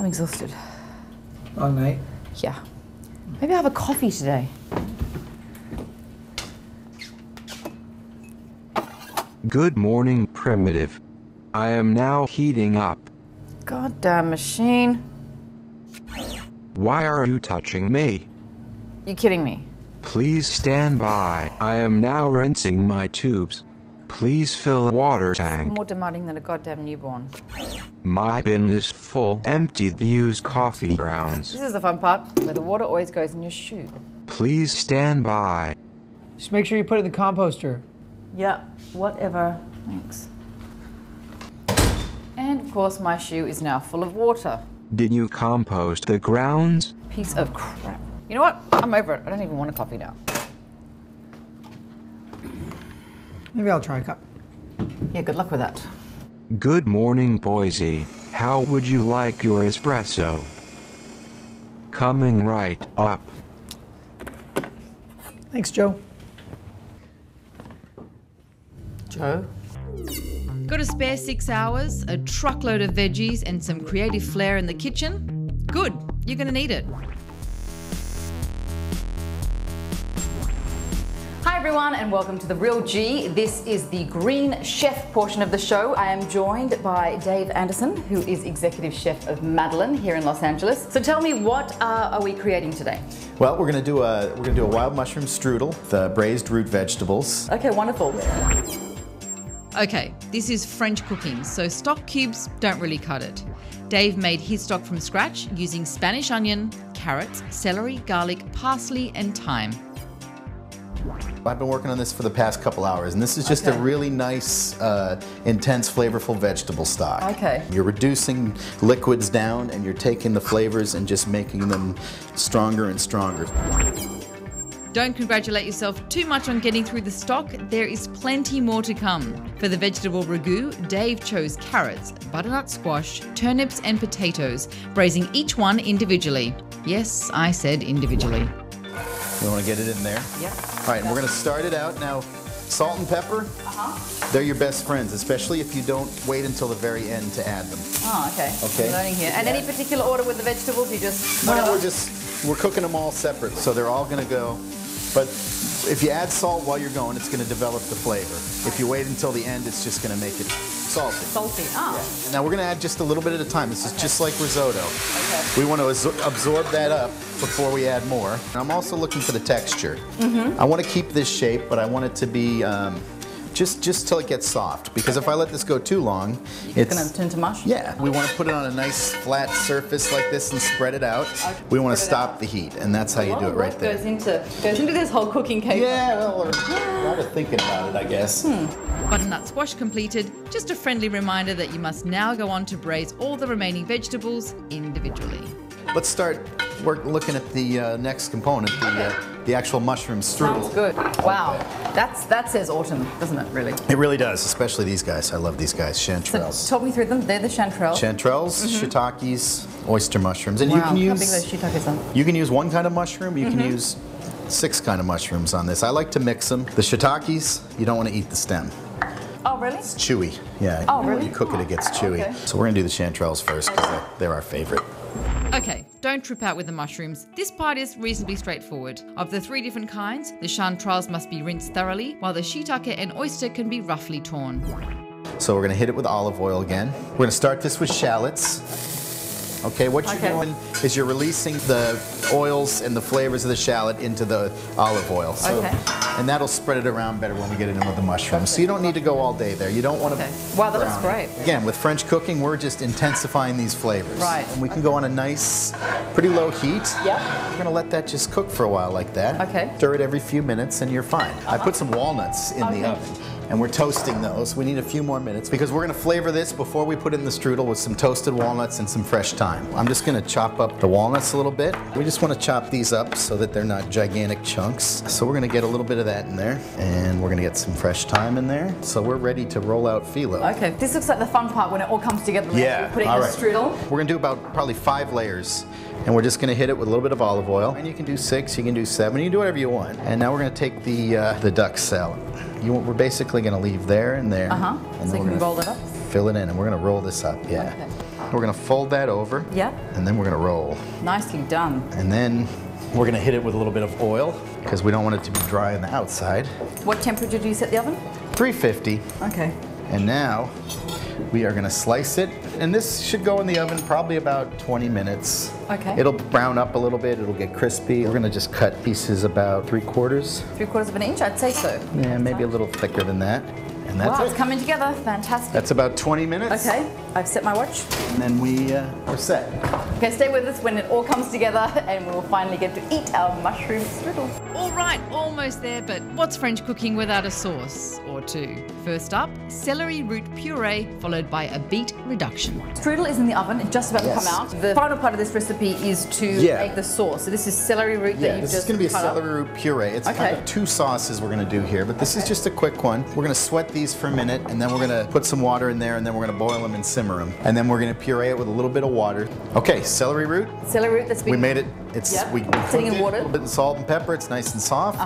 I'm exhausted. Long night. Yeah. Maybe I'll have a coffee today. Good morning, Primitive. I am now heating up. Goddamn machine. Why are you touching me? You kidding me? Please stand by. I am now rinsing my tubes. Please fill a water tank. More demanding than a goddamn newborn. My bin is full. Empty the used coffee grounds. This is the fun part, where the water always goes in your shoe. Please stand by. Just make sure you put it in the composter. Yeah, whatever. Thanks. And of course my shoe is now full of water. Did you compost the grounds? Piece of crap. You know what? I'm over it. I don't even want a coffee now. Maybe I'll try a cup. Yeah, good luck with that. Good morning, Boise. How would you like your espresso? Coming right up. Thanks, Joe. Joe? Got a spare 6 hours, a truckload of veggies, and some creative flair in the kitchen? Good, you're gonna need it. Hi everyone and welcome to The Real G. This is the Green Chef portion of the show. I am joined by Dave Anderson, who is executive chef of Madeleine here in Los Angeles. So tell me, what are we creating today? Well, we're gonna do a wild mushroom strudel, the braised root vegetables. Okay, wonderful. Okay, this is French cooking, so stock cubes don't really cut it. Dave made his stock from scratch using Spanish onion, carrots, celery, garlic, parsley, and thyme. I've been working on this for the past couple hours, and this is just a really nice, intense, flavorful vegetable stock. Okay. You're reducing liquids down, and you're taking the flavors and just making them stronger and stronger. Don't congratulate yourself too much on getting through the stock. There is plenty more to come. For the vegetable ragu, Dave chose carrots, butternut squash, turnips, and potatoes, braising each one individually. Yes, I said individually. We want to get it in there? Yep. All right, and we're going to start it out. Now, salt and pepper, they're your best friends, especially if you don't wait until the very end to add them. Oh, okay. Okay. I'm learning here. And any particular order with the vegetables? You just... No, we're cooking them all separate, so they're all going to go. But if you add salt while you're going, it's going to develop the flavor. If you wait until the end, it's just going to make it salty. Salty, ah. Yeah. Now we're going to add just a little bit at a time. This is just like risotto. Okay. We want to absorb that up before we add more. And I'm also looking for the texture. I want to keep this shape, but I want it to be just till it gets soft. Because if I let this go too long, It's going to turn to mush? yeah, we want to put it on a nice flat surface like this and spread it out. We want to stop the heat, and that's how you do it right there. Goes into this whole cooking cake. Yeah, well, a lot of thinking about it, I guess. Butternut squash completed. Just a friendly reminder that you must now go on to braise all the remaining vegetables individually. Let's start looking at the next component, the actual mushroom strudel. Sounds good. Wow. That says autumn, doesn't it, really? It really does, especially these guys. I love these guys, chanterelles. So talk me through them. They're the chanterelles. Chanterelles, shiitakes, oyster mushrooms. And Wow, you can how big those shiitakes are. you can use one kind of mushroom, you can use 6 kind of mushrooms on this. I like to mix them. The shiitakes, you don't want to eat the stem. Oh, really? It's chewy. Yeah. Oh, really? When you cook it, it gets chewy. Okay. So we're going to do the chanterelles first because they're our favorite. Okay, don't trip out with the mushrooms. This part is reasonably straightforward. Of the 3 different kinds, the chanterelles must be rinsed thoroughly, while the shiitake and oyster can be roughly torn. So we're going to hit it with olive oil again. We're going to start this with shallots. Okay, what you're doing is you're releasing the oils and the flavors of the shallot into the olive oil. So, and that'll spread it around better when we get it in with the mushrooms. So you don't need to go all day there. You don't want to. Wow, that looks great. Again, with French cooking, we're just intensifying these flavors. Right. And we can go on a nice, pretty low heat. Yep. We're going to let that just cook for a while like that. Okay. Stir it every few minutes and you're fine. I put some walnuts in the oven. And we're toasting those. We need a few more minutes because we're going to flavor this before we put in the strudel with some toasted walnuts and some fresh thyme. I'm just going to chop up the walnuts a little bit. We just want to chop these up so that they're not gigantic chunks. So we're going to get a little bit of that in there, and we're going to get some fresh thyme in there. So we're ready to roll out phyllo. Okay, this looks like the fun part when it all comes together. Yeah, Put it in the strudel. We're going to do about probably 5 layers. And we're just going to hit it with a little bit of olive oil. And you can do 6, you can do 7, you can do whatever you want. And now we're going to take the duck salad. We're basically going to leave there and there. And so you can roll it up? Fill it in, and we're going to roll this up, yeah. Okay. We're gonna fold that over. Yeah. And then we're gonna roll. Nicely done. And then we're gonna hit it with a little bit of oil because we don't want it to be dry on the outside. What temperature do you set the oven? 350. Okay. And now we are gonna slice it. And this should go in the oven probably about 20 minutes. Okay. It'll brown up a little bit, it'll get crispy. We're gonna just cut pieces about 3/4. 3/4 of an inch, I'd say so. Yeah, maybe a little thicker than that. And that's Wow, it. it's coming together. Fantastic. That's about 20 minutes. Okay, I've set my watch. And then we're set. Okay, stay with us when it all comes together and we'll finally get to eat our mushroom strudel. All right, almost there, but what's French cooking without a sauce or two? First up, celery root puree, followed by a beet reduction. Strudel is in the oven, it's just about to come out. The final part of this recipe is to make the sauce. So this is celery root that you've this just is going to be a cut up. celery root puree. It's kind of 2 sauces we're going to do here, but this is just a quick one. We're going to sweat these for a minute, and then we're going to put some water in there, and then we're going to boil them and simmer them. And then we're going to puree it with a little bit of water. Okay, celery root. Celery root that's been... We made it. It's we sitting in cooked it, water. A little bit of salt and pepper. It's nice and soft.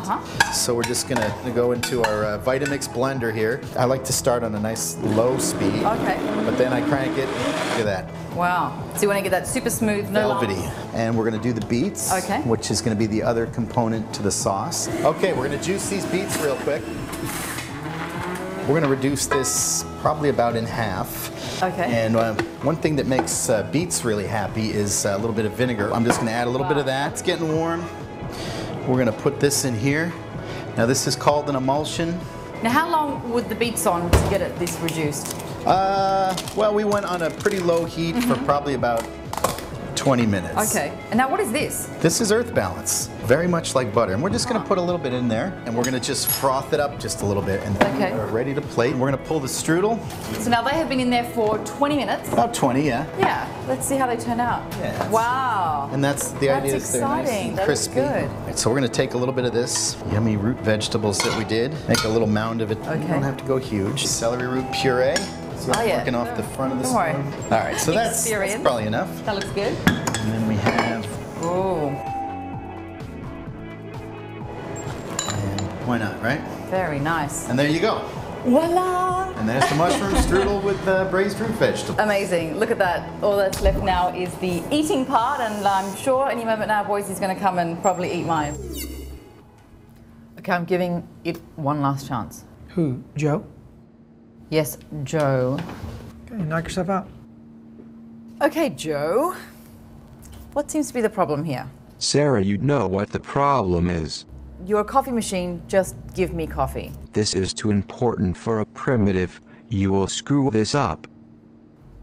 So we're just going to go into our Vitamix blender here. I like to start on a nice low speed. Okay. But then I crank it. Look at that. Wow. So you want to get that super smooth, no Velvety. lumps. And we're going to do the beets, which is going to be the other component to the sauce. Okay, we're going to juice these beets real quick. We're going to reduce this probably about in half. Okay. And one thing that makes beets really happy is a little bit of vinegar. I'm just going to add a little bit of that. It's getting warm. We're going to put this in here. Now this is called an emulsion. Now how long would the beets on to get it this reduced? Well, we went on a pretty low heat for probably about 20 minutes. Okay. And now what is this? This is earth balance, very much like butter. And we're just going to put a little bit in there, and we're going to just froth it up just a little bit. And then we're ready to plate. We're going to pull the strudel. So now they have been in there for 20 minutes. About 20, yeah. Yeah. Let's see how they turn out. Yeah. Wow. And that's the idea. That's They're nice exciting. and That looks crispy. good. Right, so we're going to take a little bit of this yummy root vegetables that we did, make a little mound of it. Okay. You don't have to go huge. Celery root puree. So I'm working off the front of the Don't worry. spoon. All right, so that's probably enough. That looks good. And then we have. Oh. And why not, right? Very nice. And there you go. Voila! And there's the mushroom strudel with braised root vegetables. Amazing. Look at that. All that's left now is the eating part, and I'm sure any moment now, boys, he's going to come and probably eat mine. Okay, I'm giving it one last chance. Who? Joe? Yes, Joe. Okay, knock yourself out. Okay, Joe. What seems to be the problem here? Sarah, you know what the problem is. You're a coffee machine. Just give me coffee. This is too important for a primitive. You will screw this up.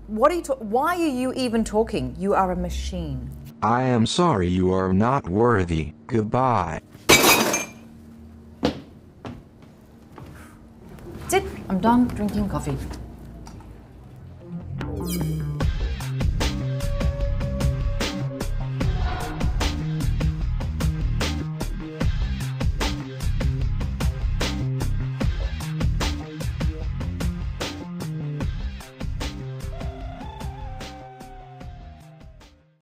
What are you? Why are you even talking? You are a machine. I am sorry, you are not worthy. Goodbye. That's it. I'm done drinking coffee.